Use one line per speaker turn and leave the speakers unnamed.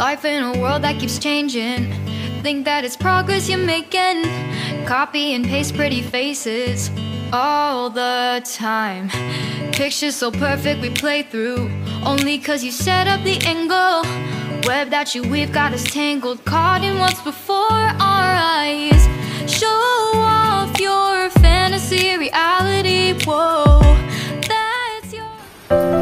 Life in a world that keeps changing. Think that it's progress you're making. Copy and paste pretty faces all the time. Pictures so perfect we play through, only cause you set up the angle. Web that you weave got us tangled, caught in what's before our eyes. Show off your fantasy reality, whoa, that's your